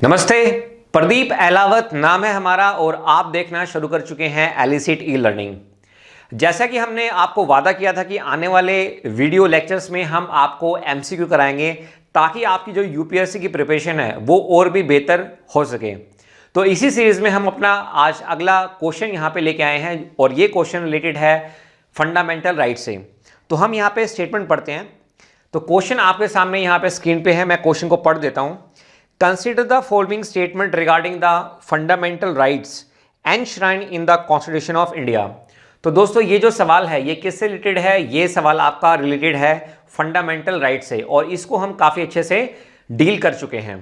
नमस्ते, प्रदीप अहलावत नाम है हमारा और आप देखना शुरू कर चुके हैं एलिसिट ई लर्निंग। जैसा कि हमने आपको वादा किया था कि आने वाले वीडियो लेक्चर्स में हम आपको एमसीक्यू कराएंगे ताकि आपकी जो यूपीएससी की प्रिपरेशन है वो और भी बेहतर हो सके। तो इसी सीरीज में हम अपना आज अगला क्वेश्चन यहाँ पे लेके आए हैं और ये क्वेश्चन रिलेटेड है फंडामेंटल राइट से। तो हम यहाँ पे स्टेटमेंट पढ़ते हैं। तो क्वेश्चन आपके सामने यहाँ पे स्क्रीन पे है, मैं क्वेश्चन को पढ़ देता हूँ। Consider the following statement regarding the fundamental rights enshrined in the Constitution of India। तो दोस्तों ये जो सवाल है ये किससे रिलेटेड है? ये सवाल आपका रिलेटेड है फंडामेंटल राइट से और इसको हम काफ़ी अच्छे से डील कर चुके हैं।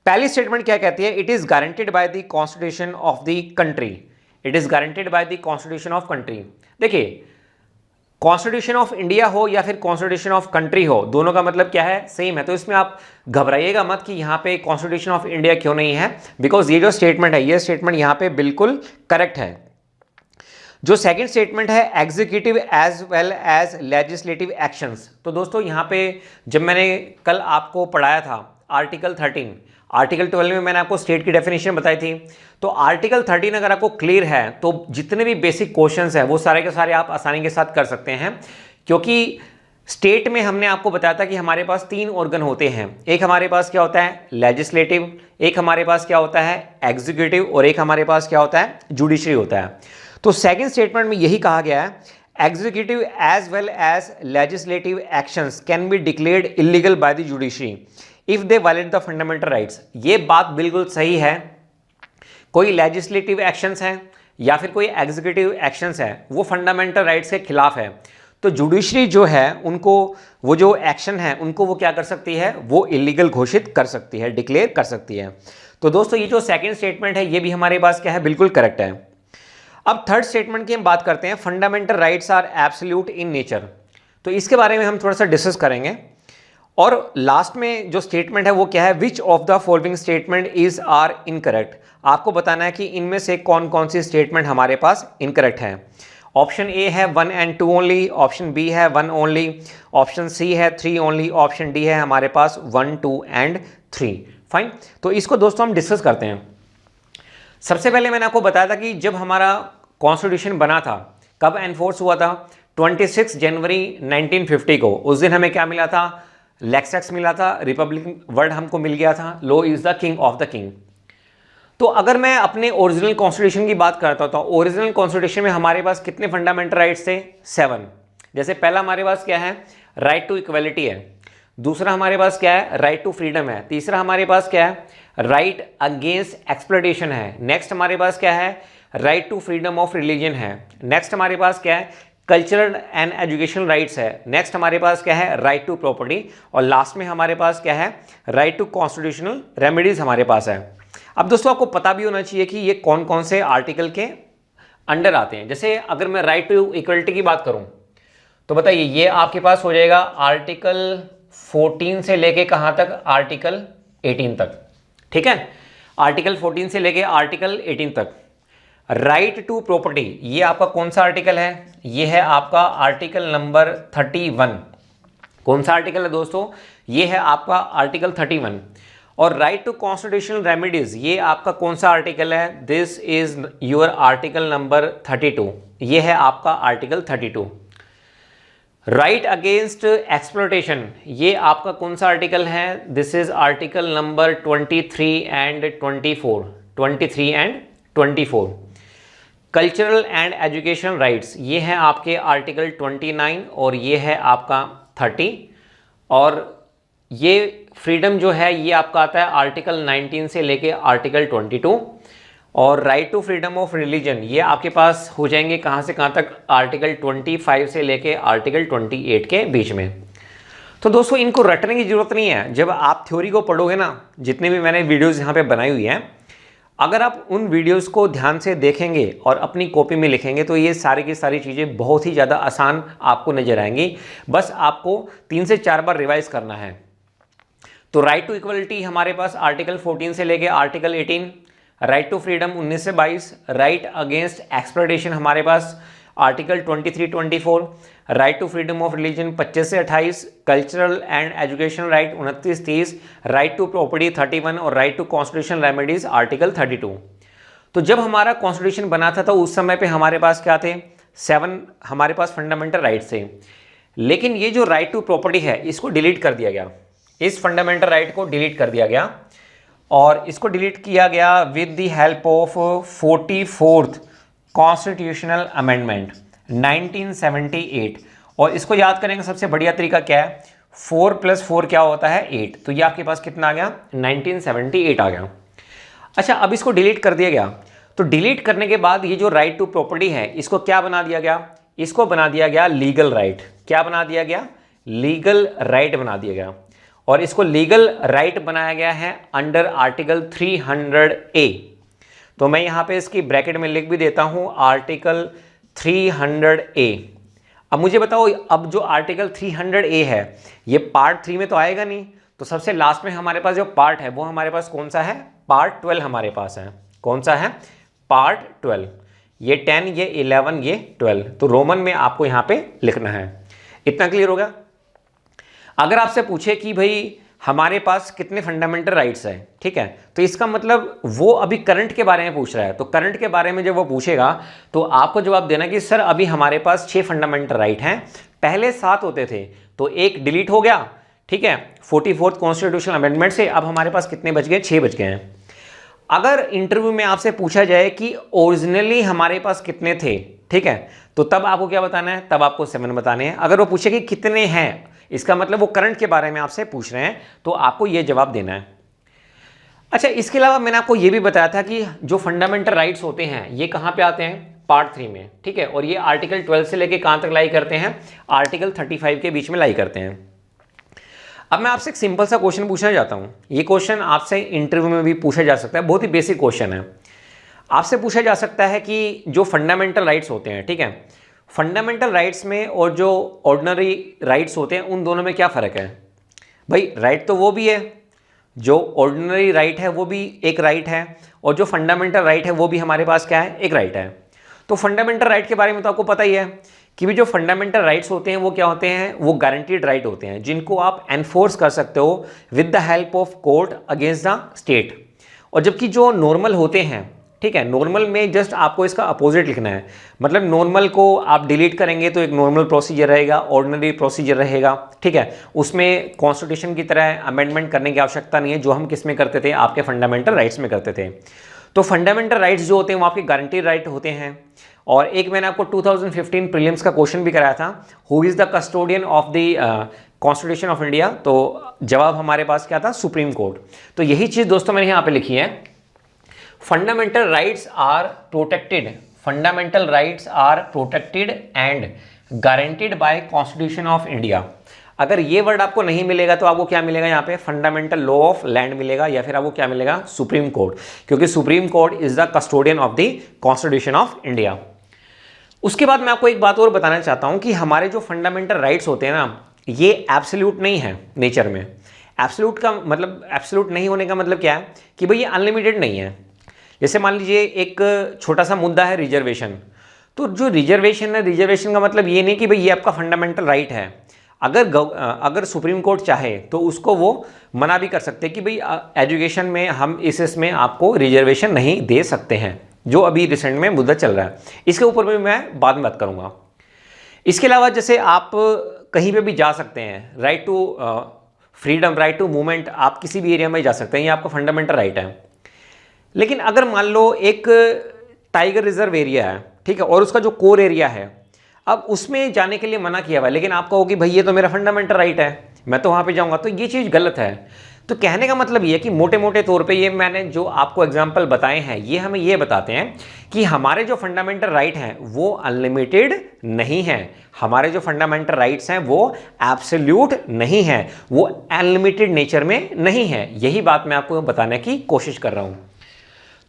पहली स्टेटमेंट क्या कहती है? It is guaranteed bye the constitution of the country. It is guaranteed bye the constitution of country. देखिए, कॉन्स्टिट्यूशन ऑफ इंडिया हो या फिर कॉन्स्टिट्यूशन ऑफ कंट्री हो, दोनों का मतलब क्या है? सेम है। तो इसमें आप घबराइएगा मत कि यहाँ पे कॉन्स्टिट्यूशन ऑफ इंडिया क्यों नहीं है, बिकॉज ये जो स्टेटमेंट है ये स्टेटमेंट यहाँ पे बिल्कुल करेक्ट है। जो सेकंड स्टेटमेंट है executive as well as legislative actions. तो दोस्तों यहाँ पे जब मैंने कल आपको पढ़ाया था आर्टिकल 13, आर्टिकल 12 में मैंने आपको स्टेट की डेफिनेशन बताई थी। तो आर्टिकल 13 अगर आपको क्लियर है तो जितने भी बेसिक क्वेश्चंस हैं वो सारे के सारे आप आसानी के साथ कर सकते हैं, क्योंकि स्टेट में हमने आपको बताया था कि हमारे पास 3 ऑर्गन होते हैं। एक हमारे पास क्या होता है? लेजिस्लेटिव, एक हमारे पास क्या होता है? एग्जीक्यूटिव, और एक हमारे पास क्या होता है? जुडिशरी होता है। तो सेकेंड स्टेटमेंट में यही कहा गया है, executive as well as legislative actions can be declared illegal by the judiciary if they violate the fundamental rights. ये बात बिल्कुल सही है। कोई लेजिस्लेटिव एक्शंस हैं या फिर कोई एग्जीक्यूटिव एक्शंस है वो फंडामेंटल राइट्स के खिलाफ है, तो जुडिशरी जो है उनको वो जो एक्शन है उनको वो क्या कर सकती है? वो इलीगल घोषित कर सकती है, डिक्लेयर कर सकती है। तो दोस्तों ये जो सेकेंड स्टेटमेंट है ये भी हमारे पास क्या है? बिल्कुल करेक्ट है। अब थर्ड स्टेटमेंट की हम बात करते हैं, fundamental rights are absolute in nature. तो इसके बारे में हम थोड़ा सा डिस्कस करेंगे। और लास्ट में जो स्टेटमेंट है वो क्या है? Which of the following statement is are incorrect. आपको बताना है कि इनमें से कौन कौन सी स्टेटमेंट हमारे पास इनकरेक्ट है। ऑप्शन ए है 1 and 2 ओनली, ऑप्शन बी है 1 ओनली, ऑप्शन सी है 3 ओनली, ऑप्शन डी है हमारे पास 1, 2 and 3। फाइन, तो इसको दोस्तों हम डिस्कस करते हैं। सबसे पहले मैंने आपको बताया था कि जब हमारा कॉन्स्टिट्यूशन बना था, कब एनफोर्स हुआ था? 26 जनवरी 1950 को। उस दिन हमें क्या मिला था? लेक्स एक्ट मिला था, रिपब्लिक वर्ड हमको मिल गया था, law is the king of the king. तो अगर मैं अपने ओरिजिनल कॉन्स्टिट्यूशन की बात करता हूं तो ओरिजिनल कॉन्स्टिट्यूशन में हमारे पास कितने फंडामेंटल राइट्स थे? 7। जैसे पहला हमारे पास क्या है? राइट टू इक्वलिटी है। दूसरा हमारे पास क्या है? राइट टू फ्रीडम है। तीसरा हमारे पास क्या है? राइट अगेंस्ट एक्सप्लॉयटेशन है। नेक्स्ट हमारे पास क्या है? Right to freedom of religion है। नेक्स्ट हमारे पास क्या है? कल्चरल एंड एजुकेशनल राइट्स है। नेक्स्ट हमारे पास क्या है? Right to property. और लास्ट में हमारे पास क्या है? राइट टू कॉन्स्टिट्यूशनल रेमेडीज हमारे पास है। अब दोस्तों आपको पता भी होना चाहिए कि ये कौन कौन से आर्टिकल के अंडर आते हैं। जैसे अगर मैं राइट टू इक्वलिटी की बात करूं तो बताइए, ये आपके पास हो जाएगा आर्टिकल 14 से लेके कहां तक? आर्टिकल 18 तक। ठीक है, आर्टिकल 14 से लेके आर्टिकल 18 तक। राइट टू प्रॉपर्टी, ये आपका कौन सा आर्टिकल है? ये है आपका आर्टिकल नंबर 31। कौन सा आर्टिकल है दोस्तों? ये है आपका आर्टिकल 31। और राइट टू कॉन्स्टिट्यूशनल रेमेडीज, ये आपका कौन सा आर्टिकल है? This is your article number 32। ये है आपका आर्टिकल 32। राइट अगेंस्ट एक्सप्लॉयटेशन, ये आपका कौन सा आर्टिकल है? This is article number 23 and 24। 23 and 24। Cultural and education rights, ये है आपके आर्टिकल 29 और ये है आपका 30। और ये फ्रीडम जो है ये आपका आता है आर्टिकल 19 से लेके आर्टिकल 22। और right to freedom of religion, ये आपके पास हो जाएंगे कहाँ से कहाँ तक? आर्टिकल 25 से लेके आर्टिकल 28 के बीच में। तो दोस्तों इनको रटने की जरूरत नहीं है। जब आप थ्योरी को पढ़ोगे ना, जितने भी मैंने वीडियोज़ यहाँ पे बनाई हुई हैं, अगर आप उन वीडियोस को ध्यान से देखेंगे और अपनी कॉपी में लिखेंगे तो ये सारी की सारी चीज़ें बहुत ही ज़्यादा आसान आपको नजर आएंगी। बस आपको 3 से 4 बार रिवाइज करना है। तो राइट टू इक्वलिटी हमारे पास आर्टिकल 14 से लेके आर्टिकल 18, राइट टू फ्रीडम 19 से 22, राइट अगेंस्ट एक्सप्लॉयटेशन हमारे पास article 23-24, right to freedom of religion 25 से 28, cultural and education right 29-30, right to property 31 और right to constitutional remedies article 32। तो जब हमारा कॉन्स्टिट्यूशन बना था तो उस समय पे हमारे पास क्या थे, 7 हमारे पास फंडामेंटल राइट्स थे। लेकिन ये जो राइट टू प्रॉपर्टी है इसको डिलीट कर दिया गया, इस फंडामेंटल राइट को डिलीट कर दिया गया और इसको डिलीट किया गया with the help of 44th constitutional amendment 1978। और इसको याद करेंगे सबसे बढ़िया तरीका क्या है, 4 + 4 क्या होता है 8, तो ये आपके पास कितना आ गया 1978 आ गया। अच्छा, अब इसको डिलीट कर दिया गया, तो डिलीट करने के बाद ये जो राइट टू प्रॉपर्टी है इसको क्या बना दिया गया, इसको बना दिया गया लीगल राइट। क्या बना दिया गया, लीगल राइट बना दिया गया। और इसको लीगल राइट बनाया गया है अंडर आर्टिकल 300A। तो मैं यहां पे इसकी ब्रैकेट में लिख भी देता हूं आर्टिकल 300A। अब मुझे बताओ, अब जो आर्टिकल 300A है ये पार्ट 3 में तो आएगा नहीं, तो सबसे लास्ट में हमारे पास जो पार्ट है वो हमारे पास कौन सा है, पार्ट 12 हमारे पास है। कौन सा है, पार्ट 12। ये 10, ये 11, ये 12, तो रोमन में आपको यहां पे लिखना है। इतना क्लियर होगा। अगर आपसे पूछे कि भाई हमारे पास कितने फंडामेंटल राइट्स हैं, ठीक है, तो इसका मतलब वो अभी करंट के बारे में पूछ रहा है। तो करंट के बारे में जब वो पूछेगा तो आपको जवाब देना कि सर अभी हमारे पास 6 फंडामेंटल राइट हैं, पहले 7 होते थे तो एक डिलीट हो गया, ठीक है, 44th कॉन्स्टिट्यूशनल अमेंडमेंट से। अब हमारे पास कितने बच गए, 6 बच गए हैं। अगर इंटरव्यू में आपसे पूछा जाए कि ओरिजिनली हमारे पास कितने थे, ठीक है, तो तब आपको क्या बताना है, तब आपको 7 बताने हैं। अगर वो पूछे कि कितने हैं, इसका मतलब वो करंट के बारे में आपसे पूछ रहे हैं, तो आपको ये जवाब देना है। अच्छा, इसके अलावा मैंने आपको ये भी बताया था कि जो फंडामेंटल राइट्स होते हैं ये कहाँ पे आते हैं, पार्ट 3 में, ठीक है, और ये आर्टिकल 12 से लेके कहाँ तक लाई करते हैं, आर्टिकल 35 के बीच में लाई करते हैं। अब मैं आपसे एक सिंपल सा क्वेश्चन पूछना चाहता हूँ। ये क्वेश्चन आपसे इंटरव्यू में भी पूछा जा सकता है, बहुत ही बेसिक क्वेश्चन है। आपसे पूछा जा सकता है कि जो फंडामेंटल राइट्स होते हैं, ठीक है, फंडामेंटल राइट्स में और जो ऑर्डिनरी राइट्स होते हैं उन दोनों में क्या फ़र्क है। भाई राइट तो वो भी है, जो ऑर्डिनरी राइट है वो भी एक राइट है, और जो फंडामेंटल राइट है वो भी हमारे पास क्या है, एक राइट है। तो फंडामेंटल राइट के बारे में तो आपको पता ही है कि भी जो फंडामेंटल राइट्स होते हैं वो क्या होते हैं, वो गारंटीड राइट होते हैं, जिनको आप एनफोर्स कर सकते हो with the help of court against the state. और जबकि जो नॉर्मल होते हैं, ठीक है, नॉर्मल में जस्ट आपको इसका अपोजिट लिखना है। मतलब नॉर्मल को आप डिलीट करेंगे तो एक नॉर्मल प्रोसीजर रहेगा, ऑर्डिनरी प्रोसीजर रहेगा, ठीक है, उसमें कॉन्स्टिट्यूशन की तरह अमेंडमेंट करने की आवश्यकता नहीं है, जो हम किस में करते थे, आपके फंडामेंटल राइट्स में करते थे। तो फंडामेंटल राइट्स जो होते हैं वो आपके गारंटीड राइट होते हैं। और एक मैंने आपको 2015 प्रीलिम्स का क्वेश्चन भी कराया था, who is the custodian of the constitution of India, तो जवाब हमारे पास क्या था, सुप्रीम कोर्ट। तो यही चीज़ दोस्तों मैंने यहाँ पे लिखी है, fundamental rights are protected, fundamental rights are protected and guaranteed by constitution of India. अगर ये वर्ड आपको नहीं मिलेगा तो आपको क्या मिलेगा यहाँ पे, फंडामेंटल लॉ ऑफ लैंड मिलेगा, या फिर आपको क्या मिलेगा, सुप्रीम कोर्ट, क्योंकि supreme court is the custodian of the constitution of India. उसके बाद मैं आपको एक बात और बताना चाहता हूं कि हमारे जो फंडामेंटल राइट्स होते हैं ना, ये एब्सोल्यूट नहीं है नेचर में। एब्सोल्यूट का मतलब, एब्सोल्यूट नहीं होने का मतलब क्या है कि भाई ये अनलिमिटेड नहीं है। जैसे मान लीजिए एक छोटा सा मुद्दा है रिजर्वेशन, तो जो रिजर्वेशन है, रिजर्वेशन का मतलब ये नहीं कि भाई ये आपका फंडामेंटल राइट है। अगर सुप्रीम कोर्ट चाहे तो उसको वो मना भी कर सकते हैं कि भाई एजुकेशन में हम इसमें आपको रिजर्वेशन नहीं दे सकते हैं, जो अभी रिसेंट में मुद्दा चल रहा है। इसके ऊपर भी मैं बाद में बात करूंगा। इसके अलावा जैसे आप कहीं पे भी जा सकते हैं, right to freedom, right to movement, आप किसी भी एरिया में जा सकते हैं, ये आपका फंडामेंटल राइट है। लेकिन अगर मान लो एक टाइगर रिजर्व एरिया है, ठीक है, और उसका जो कोर एरिया है, अब उसमें जाने के लिए मना किया हुआ है, लेकिन आप कहो कि भाई ये तो मेरा फंडामेंटल राइट है, मैं तो वहाँ पे जाऊँगा, तो ये चीज़ गलत है। तो कहने का मतलब ये है कि मोटे मोटे तौर पे ये मैंने जो आपको एग्जांपल बताए हैं ये हमें ये बताते हैं कि हमारे जो फंडामेंटल राइट हैं वो अनलिमिटेड नहीं है, हमारे जो फंडामेंटल राइट्स हैं वो एब्सोल्यूट नहीं है, वो अनलिमिटेड नेचर में नहीं है। यही बात मैं आपको बताने की कोशिश कर रहा हूँ।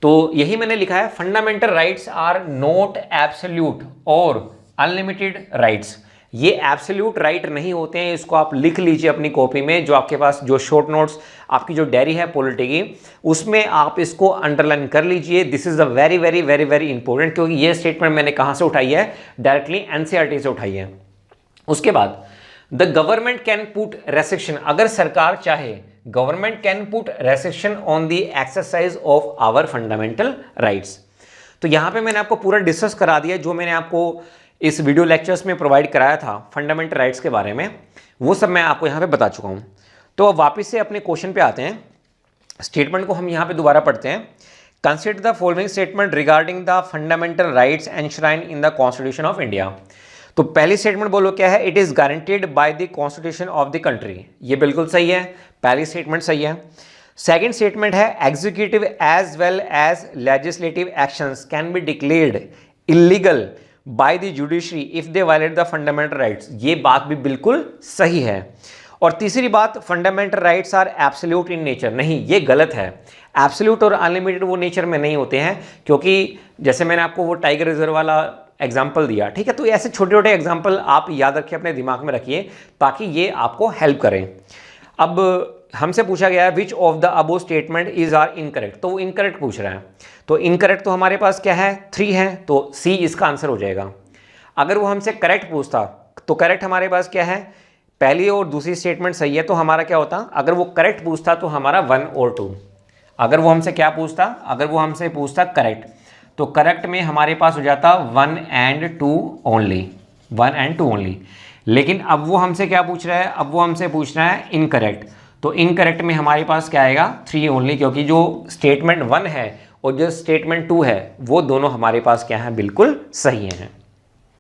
तो यही मैंने लिखा है, fundamental rights are not absolute और अनलिमिटेड राइट्स। ये एब्सोल्यूट राइट नहीं होते हैं, इसको आप लिख लीजिए अपनी कॉपी में, जो आपके पास जो शॉर्ट नोट्स आपकी जो डायरी है पॉलिटी की, उसमें आप इसको अंडरलाइन कर लीजिए। This is a very very very very important, क्योंकि ये स्टेटमेंट मैंने कहाँ से उठाई है, डायरेक्टली एनसीईआरटी से उठाई है। उसके बाद the government can put restriction, अगर सरकार चाहे government can put restriction on the exercise of our fundamental rights. तो यहाँ पे मैंने आपको पूरा डिस्कस करा दिया, जो मैंने आपको इस वीडियो लेक्चर्स में प्रोवाइड कराया था फंडामेंटल राइट्स के बारे में, वो सब मैं आपको यहाँ पे बता चुका हूँ। तो अब वापस से अपने क्वेश्चन पे आते हैं। स्टेटमेंट को हम यहाँ पे दोबारा पढ़ते हैं। Consider the following statement regarding the fundamental rights enshrined in the constitution of India. तो पहली स्टेटमेंट बोलो क्या है, it is guaranteed by the constitution of the country. ये बिल्कुल सही है, पहली स्टेटमेंट सही है। सेकेंड स्टेटमेंट है executive as well as legislative actions can be declared illegal by the judiciary if they violate the fundamental rights. ये बात भी बिल्कुल सही है। और तीसरी बात, fundamental rights are absolute in nature. नहीं, ये गलत है। एब्सोल्यूट और अनलिमिटेड वो नेचर में नहीं होते हैं, क्योंकि जैसे मैंने आपको वो टाइगर रिजर्व वाला एग्जाम्पल दिया, ठीक है। तो ऐसे छोटे छोटे एग्जाम्पल आप याद रखिए, अपने दिमाग में रखिए, ताकि ये आपको हेल्प करें। अब हमसे पूछा गया है which of the above statement is are incorrect, तो वो इनकरेक्ट पूछ रहा है। तो इनकरेक्ट तो हमारे पास क्या है, 3 है, तो सी इसका आंसर हो जाएगा। अगर वो हमसे करेक्ट पूछता तो करेक्ट हमारे पास क्या है, पहली और दूसरी स्टेटमेंट सही है, तो हमारा क्या होता, अगर वो करेक्ट पूछता तो हमारा 1 और 2। अगर वो हमसे क्या पूछता, अगर वो हमसे पूछता करेक्ट, तो करेक्ट में हमारे पास हो जाता 1 and 2 ओनली, 1 and 2 ओनली। लेकिन अब वो हमसे क्या पूछ रहा है, अब वो हमसे पूछ रहा है इनकरेक्ट, तो इनकरेक्ट में हमारे पास क्या आएगा, 3 ओनली, क्योंकि जो स्टेटमेंट 1 है और जो स्टेटमेंट 2 है वो दोनों हमारे पास क्या है, बिल्कुल सही हैं।